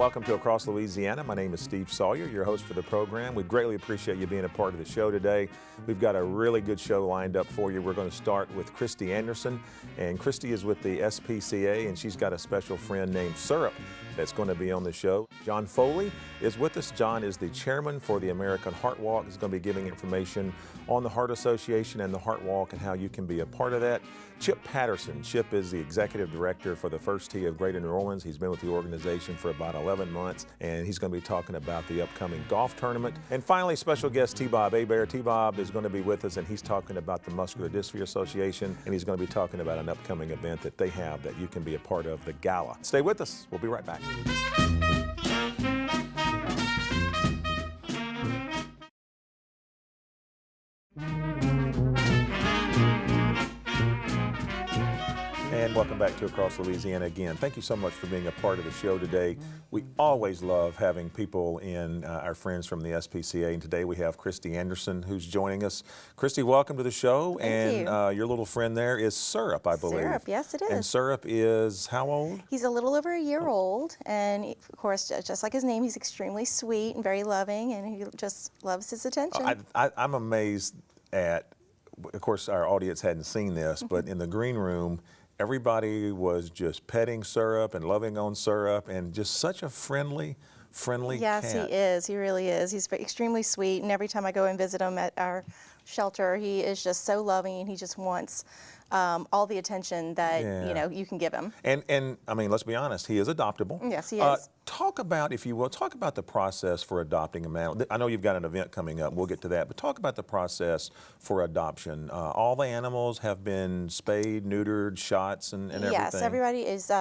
welcome to Across Louisiana. My name is Steve Sawyer, your host for the program. We greatly appreciate you being a part of the show today. We've got a really good show lined up for you. We're going to start with Christie Anderson, and Christie is with the SPCA, and she's got a special friend named Syrup that's going to be on the show. John Foley is with us. John is the chairman for the American Heart Walk. He's going to be giving information on the Heart Association and the Heart Walk and how you can be a part of that. Chip Patterson. Chip is the executive director for the First Tee of Greater New Orleans. He's been with the organization for about 11 months, and he's going to be talking about the upcoming golf tournament. And finally, special guest TBob Hebert. TBob is going to be with us, and he's talking about the Muscular Dystrophy Association, and he's going to be talking about an upcoming event that they have that you can be a part of, the gala. Stay with us. We'll be right back. And welcome back to Across Louisiana again. Thank you so much for being a part of the show today. We always love having people in, our friends from the SPCA, and today we have Christie Anderson who's joining us. Christie, welcome to the show. Thank you. Your little friend there is Syrup, I believe. Syrup, yes it is. And Syrup is how old? He's a little over a year old, and of course, just like his name, he's extremely sweet and very loving, and he just loves his attention. I'm amazed at, of course, our audience hadn't seen this, but in the green room, everybody was just petting Syrup and loving on Syrup, and just such a friendly cat. Yes, he is. He really is. He's extremely sweet, and every time I go and visit him at our shelter, he is just so loving, and he just wants all the attention that you can give him. And I mean, let's be honest, he is adoptable. Yes, he is. Talk about, if you will, talk about the process for adopting a animal. I know you've got an event coming up. We'll get to that, but talk about the process for adoption. All the animals have been spayed, neutered, shots, and everything. Yes, everybody is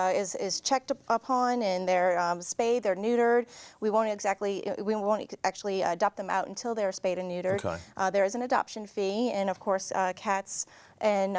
checked upon, and they're spayed, they're neutered. We won't actually adopt them out until they're spayed and neutered. Okay. There is an adoption fee, and of course, cats and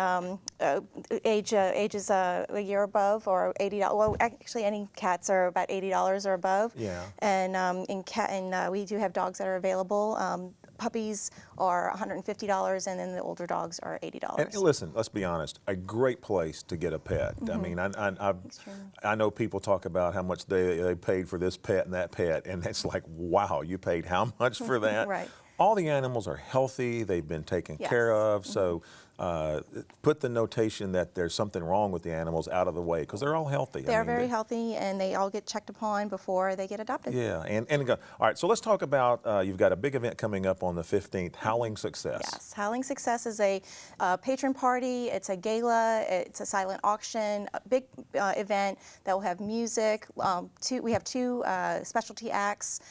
ages a year above or $80. Well, actually, any cats are about $80 or above. Yeah. And we do have dogs that are available. Puppies are $150, and then the older dogs are $80. And listen, let's be honest, a great place to get a pet. I mean, I know people talk about how much they paid for this pet and that pet, and it's like, wow, you paid how much for that? Right. All the animals are healthy, they've been taken care of, so put the notation that there's something wrong with the animals out of the way, because they're all healthy. They're very healthy, and they all get checked upon before they get adopted. Yeah, all right, so let's talk about, you've got a big event coming up on the 15th, Howling Success. Yes, Howling Success is a patron party, it's a gala, it's a silent auction, a big event that will have music. We have two specialty acts.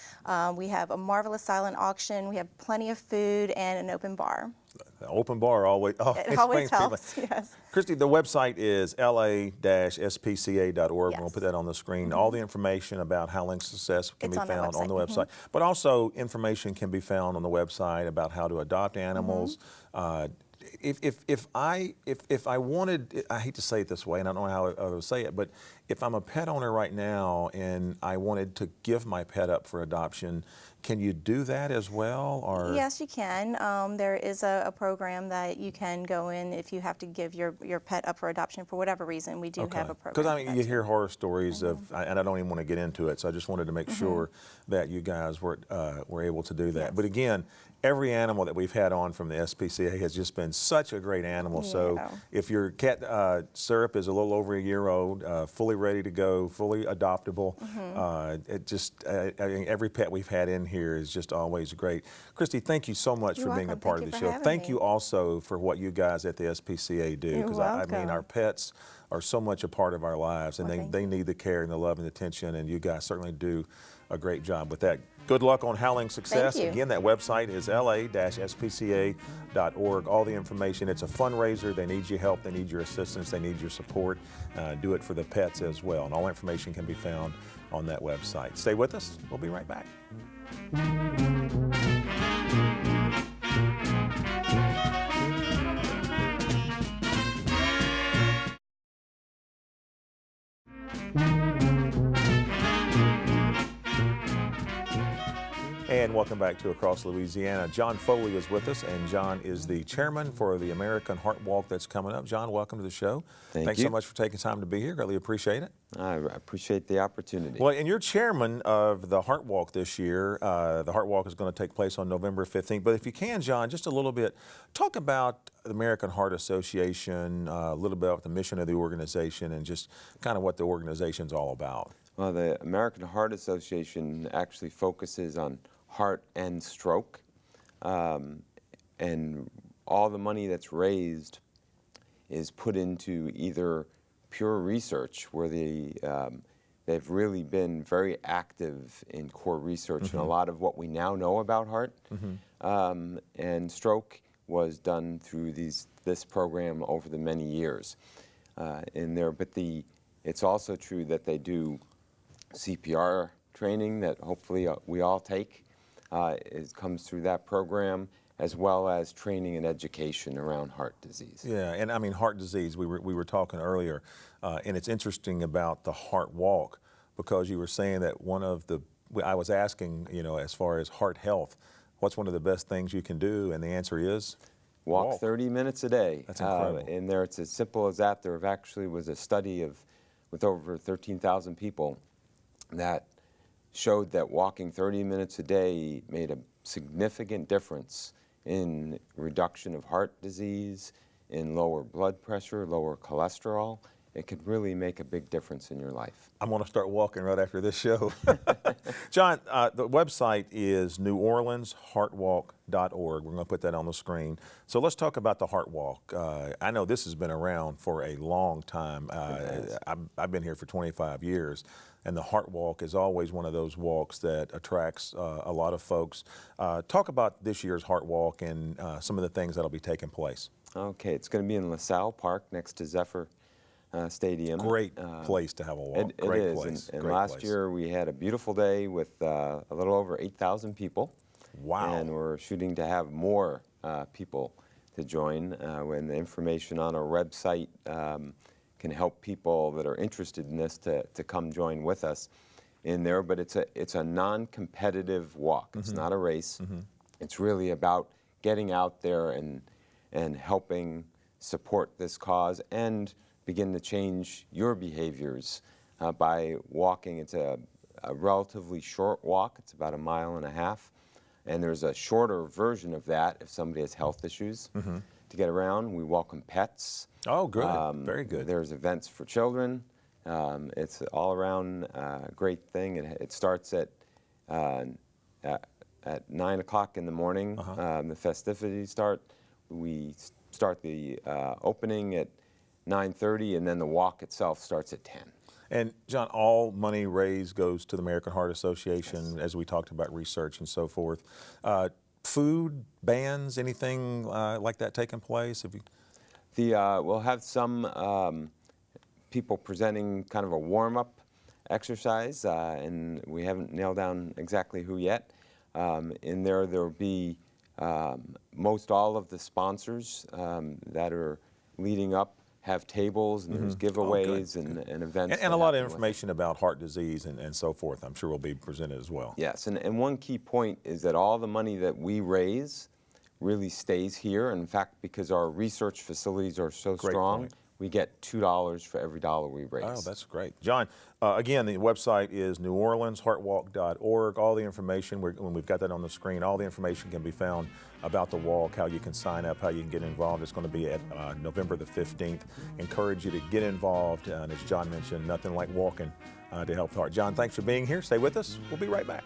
We have a marvelous silent auction, we have plenty of food, and an open bar. The open bar always helps, yes. Christie, the website is la-spca.org. We're going to put that on the screen. All the information about Howling Success can be found on the website. But also information can be found on the website about how to adopt animals. If I wanted, I hate to say it this way, and I don't know how I would say it, but if I'm a pet owner right now and I wanted to give my pet up for adoption, can you do that as well? Or? Yes, you can. There is a program that you can go in if you have to give your pet up for adoption for whatever reason. We do have a program. Because I mean, you hear horror stories of, and I don't even want to get into it, so I just wanted to make sure that you guys were able to do that. Yes. But again, every animal that we've had on from the SPCA has just been such a great animal. Yeah. So if your cat, Syrup, is a little over a year old, fully ready to go, fully adoptable, every pet we've had in here is just always great. Christie, thank you so much for being a part of the show. Thank you also for what you guys at the SPCA do, because I mean, our pets are so much a part of our lives, and they need the care and the love and the attention, and you guys certainly do a great job with that. Good luck on Howling Success. Again, that website is la-spca.org. All the information. It's a fundraiser. They need your help. They need your assistance. They need your support. Do it for the pets as well. And all information can be found on that website. Stay with us. We'll be right back. And welcome back to Across Louisiana. John Foley is with us, and John is the chairman for the American Heart Walk that's coming up. John, welcome to the show. Thanks so much for taking time to be here. Greatly appreciate it. I appreciate the opportunity. Well, and you're chairman of the Heart Walk this year. The Heart Walk is going to take place on November 15th. But if you can, John, just a little bit, talk about the American Heart Association, a little bit about the mission of the organization, and just kind of what the organization's all about. Well, the American Heart Association actually focuses on heart and stroke, and all the money that's raised is put into either pure research, where they've really been very active in core research, and a lot of what we now know about heart and stroke was done through this program over the many years in there. But it's also true that they do CPR training that hopefully we all take. It comes through that program, as well as training and education around heart disease. Yeah, and I mean heart disease, we were talking earlier, and it's interesting about the Heart Walk, because you were saying that I was asking, you know, as far as heart health, what's one of the best things you can do, and the answer is? Walk 30 minutes a day. That's incredible. And there, it's as simple as that. There actually was a study with over 13,000 people that showed that walking 30 minutes a day made a significant difference in reduction of heart disease, in lower blood pressure, lower cholesterol. It could really make a big difference in your life. I'm going to start walking right after this show. John, the website is neworleansheartwalk.org. We're going to put that on the screen. So let's talk about the Heart Walk. I know this has been around for a long time. I've been here for 25 years. And the Heart Walk is always one of those walks that attracts a lot of folks. Talk about this year's Heart Walk and some of the things that'll be taking place. Okay, it's going to be in LaSalle Park next to Zephyr Stadium. Great place to have a walk. It is. And last year we had a beautiful day with a little over 8,000 people. Wow. And we're shooting to have more people to join. When the information on our website can help people that are interested in this to come join with us in there. But it's a non-competitive walk. It's not a race. It's really about getting out there and helping support this cause and begin to change your behaviors by walking. It's a relatively short walk. It's about 1.5 miles. And there's a shorter version of that if somebody has health issues to get around. We welcome pets. Oh, good. Very good. There's events for children. It's all around great thing. It starts at 9 o'clock in the morning. The festivities start. We start the opening at 9:30, and then the walk itself starts at 10. And John, all money raised goes to the American Heart Association, as we talked about research and so forth. Food bans, anything like that taking place? We'll have some people presenting kind of a warm-up exercise, and we haven't nailed down exactly who yet. In there will be most all of the sponsors that are leading up have tables, and there's giveaways and events. And a lot of information about heart disease and so forth, I'm sure will be presented as well. Yes, and one key point is that all the money that we raise really stays here. And in fact, because our research facilities are so strong, we get $2 for every dollar we raise. Oh, that's great. John, again, the website is neworleansheartwalk.org. All the information, when we've got that on the screen, all the information can be found about the walk, how you can sign up, how you can get involved. It's going to be at November the 15th. Encourage you to get involved. And as John mentioned, nothing like walking to help the heart. John, thanks for being here. Stay with us. We'll be right back.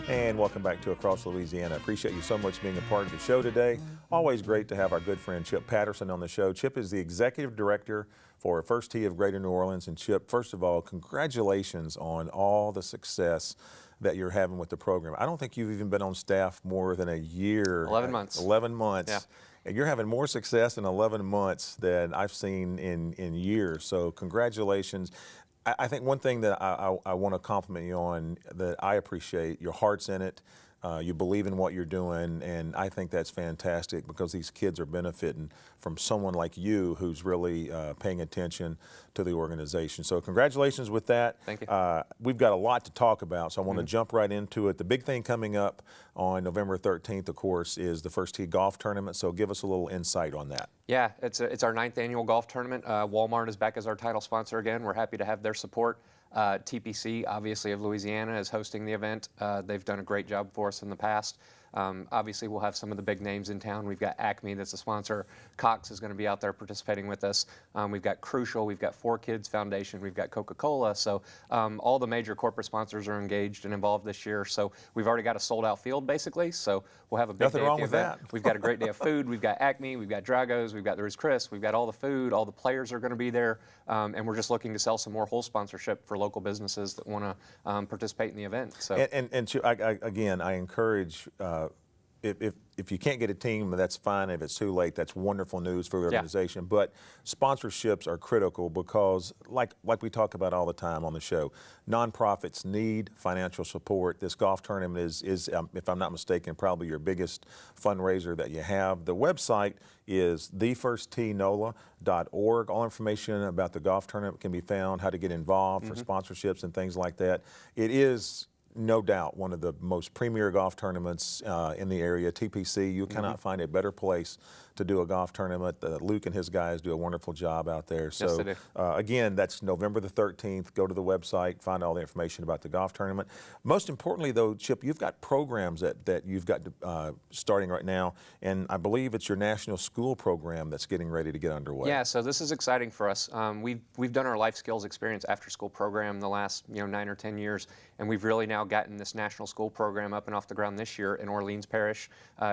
And welcome back to Across Louisiana. Appreciate you so much being a part of the show today. Always great to have our good friend Chip Patterson on the show. Chip is the Executive Director for First Tee of Greater New Orleans. And Chip, first of all, congratulations on all the success that you're having with the program. I don't think you've even been on staff more than a year. 11 months. 11 months. Yeah. And you're having more success in 11 months than I've seen in years. So congratulations. I think one thing that I want to compliment you on that I appreciate, your heart's in it. You believe in what you're doing, and I think that's fantastic because these kids are benefiting from someone like you who's really paying attention to the organization. So congratulations with that. Thank you. We've got a lot to talk about, so I want to jump right into it. The big thing coming up on November 13th, of course, is the First Tee Golf Tournament, so give us a little insight on that. Yeah, it's our 9th annual golf tournament. Walmart is back as our title sponsor again. We're happy to have their support. TPC, obviously of Louisiana, is hosting the event. They've done a great job for us in the past. Obviously, we'll have some of the big names in town. We've got Acme that's a sponsor. Cox is going to be out there participating with us. We've got Crucial. We've got 4Kids Foundation. We've got Coca-Cola. So all the major corporate sponsors are engaged and involved this year. So we've already got a sold-out field, basically. So we'll have a big Nothing day wrong at the with event. that. We've got a great day of food. We've got Acme. We've got Dragos. We've got There's Chris. We've got all the food. All the players are going to be there. And we're just looking to sell some more whole sponsorship for local businesses that want to participate in the event. So Again, I encourage. If you can't get a team, that's fine. If it's too late, that's wonderful news for the organization. But sponsorships are critical because, like we talk about all the time on the show, nonprofits need financial support. This golf tournament is if I'm not mistaken, probably your biggest fundraiser that you have. The website is thefirsttnola.org. All information about the golf tournament can be found, how to get involved for sponsorships and things like that. It is no doubt one of the most premier golf tournaments in the area. TPC, you cannot find a better place to do a golf tournament. Luke and his guys do a wonderful job out there. So Yes, they do. again, that's November the 13th. Go to the website, find all the information about the golf tournament. Most importantly, though, Chip, you've got programs that you've got starting right now, and I believe it's your national school program that's getting ready to get underway. Yeah, so this is exciting for us. We've done our life skills experience after school program the last 9 or 10 years, and we've really now gotten this national school program up and off the ground this year in Orleans Parish,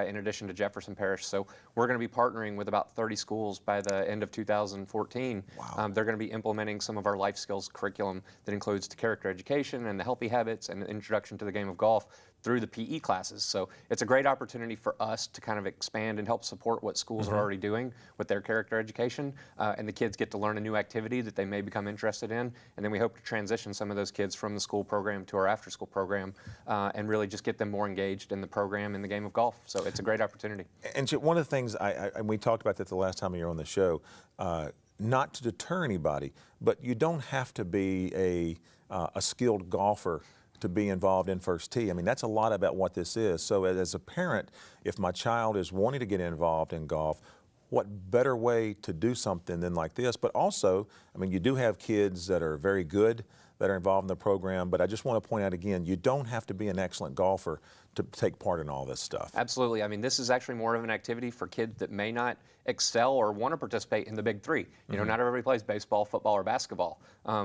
in addition to Jefferson Parish. So we're going to be partnering with about 30 schools by the end of 2014. Wow. They're going to be implementing some of our life skills curriculum that includes the character education and the healthy habits and the introduction to the game of golf through the PE classes. So it's a great opportunity for us to kind of expand and help support what schools are already doing with their character education, and the kids get to learn a new activity that they may become interested in, and then we hope to transition some of those kids from the school program to our after school program, and really just get them more engaged in the program and the game of golf. So it's a great opportunity. And Chip, one of the things, and we talked about that the last time you were on the show, not to deter anybody, but you don't have to be a skilled golfer to be involved in First Tee. I mean, that's a lot about what this is. So as a parent, if my child is wanting to get involved in golf, what better way to do something than like this? But also, I mean, you do have kids that are very good that are involved in the program, but I just want to point out again, you don't have to be an excellent golfer to take part in all this stuff. Absolutely. I mean, this is actually more of an activity for kids that may not excel or want to participate in the big three. You know, not everybody plays baseball, football, or basketball.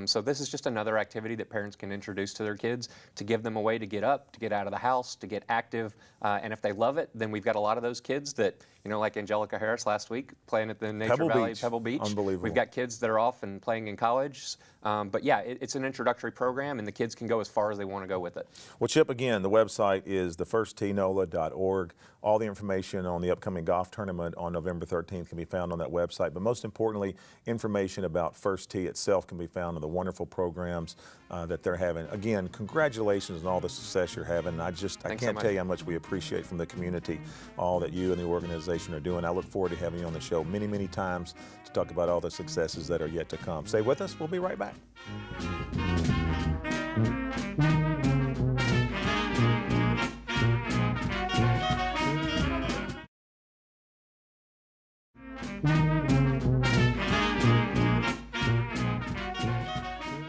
So this is just another activity that parents can introduce to their kids to give them a way to get up, to get out of the house, to get active. And if they love it, then we've got a lot of those kids that, like Angelica Harris last week, playing at the Nature Valley Pebble Beach. Unbelievable. We've got kids that are off and playing in college. But yeah, it's an introductory program, and the kids can go as far as they want to go with it. Well, Chip, again, the website is thefirsttnola.org. All the information on the upcoming golf tournament on November 13th can be found on that website. But most importantly, information about First Tee itself can be found in the wonderful programs that they're having. Again, congratulations on all the success you're having. I can't tell you how much we appreciate from the community all that you and the organization are doing. I look forward to having you on the show many, many times to talk about all the successes that are yet to come. Stay with us. We'll be right back.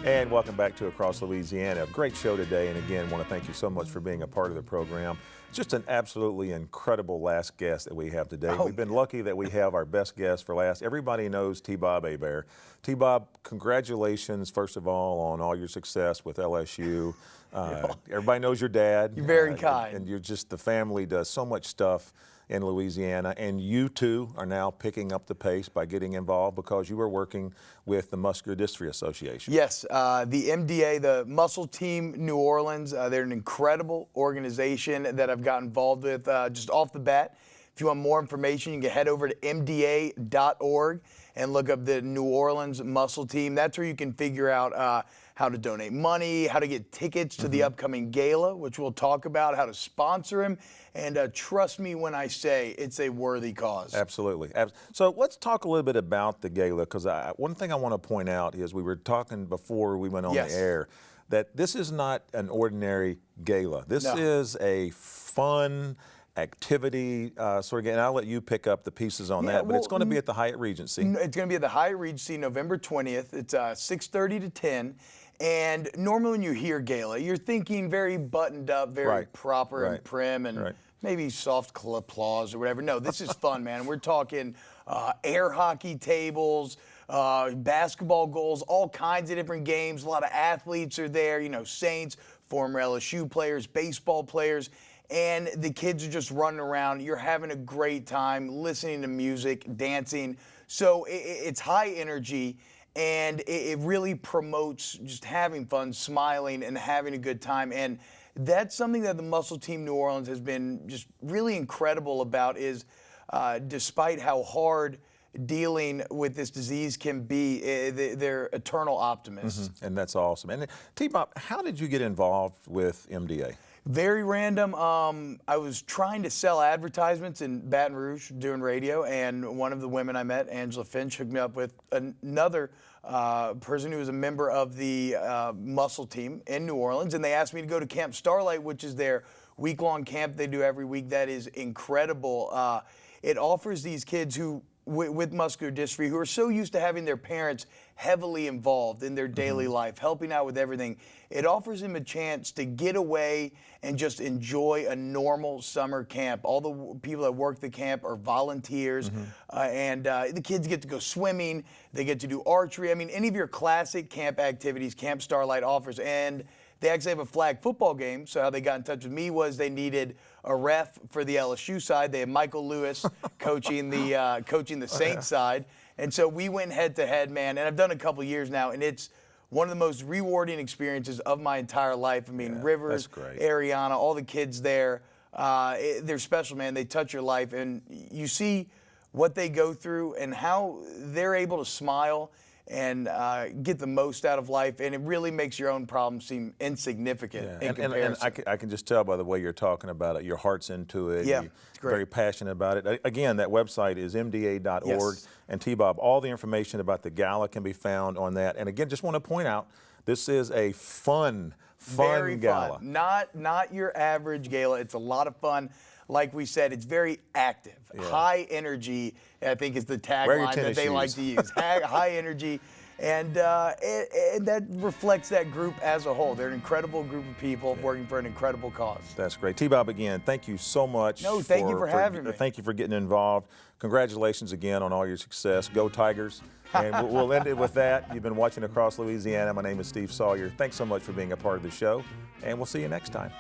And welcome back to Across Louisiana. A great show today, and again, want to thank you so much for being a part of the program. Just an absolutely incredible last guest that we have today. We've been lucky that we have our best guest for last. Everybody knows TBob Hebert. TBob, congratulations, first of all your success with LSU. Everybody knows your dad. You're very kind. And you're just, the family does so much stuff in Louisiana, and you too are now picking up the pace by getting involved because you are working with the Muscular Dystrophy Association. Yes, the MDA, the Muscle Team New Orleans, they're an incredible organization that I've got involved with just off the bat. If you want more information, you can head over to mda.org, and look up the New Orleans Muscle Team. That's where you can figure out how to donate money, how to get tickets to the upcoming gala, which we'll talk about, how to sponsor him. And trust me when I say it's a worthy cause. Absolutely. So let's talk a little bit about the gala, because one thing I want to point out is we were talking before we went on Yes. the air that this is not an ordinary gala. This No. is a fun activity sort of game. And I'll let you pick up the pieces on that, but it's going to be at the Hyatt Regency. It's going to be at the Hyatt Regency November 20th. It's 6:30 to 10. And normally when you hear gala, you're thinking very buttoned up, very proper and prim, and maybe soft applause or whatever. No, this is fun, man. We're talking air hockey tables, basketball goals, all kinds of different games. A lot of athletes are there, you know, Saints, former LSU players, baseball players. And the kids are just running around. You're having a great time, listening to music, dancing. So it's high energy, and it really promotes just having fun, smiling, and having a good time. And that's something that the Muscle Team New Orleans has been just really incredible about, is despite how hard dealing with this disease can be, they're eternal optimists. And that's awesome. And TBob, how did you get involved with MDA? Very random. I was trying to sell advertisements in Baton Rouge doing radio, and one of the women I met, Angela Finch, hooked me up with another person who was a member of the Muscle Team in New Orleans, and they asked me to go to Camp Starlight, which is their week-long camp they do every week. That is incredible. It offers these kids who with muscular dystrophy, who are so used to having their parents heavily involved in their daily life, helping out with everything. It offers them a chance to get away and just enjoy a normal summer camp. All the people that work the camp are volunteers, and the kids get to go swimming, they get to do archery. I mean, any of your classic camp activities, Camp Starlight offers. And they actually have a flag football game. So how they got in touch with me was they needed a ref for the LSU side. They had Michael Lewis coaching the Saints side. And so we went head to head, man. And I've done a couple years now, and it's one of the most rewarding experiences of my entire life. I mean, Rivers, Ariana, all the kids there, they're special, man. They touch your life, and you see what they go through and how they're able to smile and get the most out of life, and it really makes your own problems seem insignificant in comparison. And I can just tell by the way you're talking about it, your heart's into it. Yeah, you're it's great. Very passionate about it. Again, that website is mda.org. Yes. And TBob, all the information about the gala can be found on that. And again, just want to point out, this is a fun Very gala. fun. Not your average gala. It's a lot of fun. Like we said, it's very active, high energy, I think is the tagline that they like to use. High energy, and that reflects that group as a whole. They're an incredible group of people working for an incredible cause. That's great. TBob, again, thank you so much. No, thank you for having me. Thank you for getting involved. Congratulations again on all your success. Go Tigers. And we'll end it with that. You've been watching Across Louisiana. My name is Steve Sawyer. Thanks so much for being a part of the show, and we'll see you next time.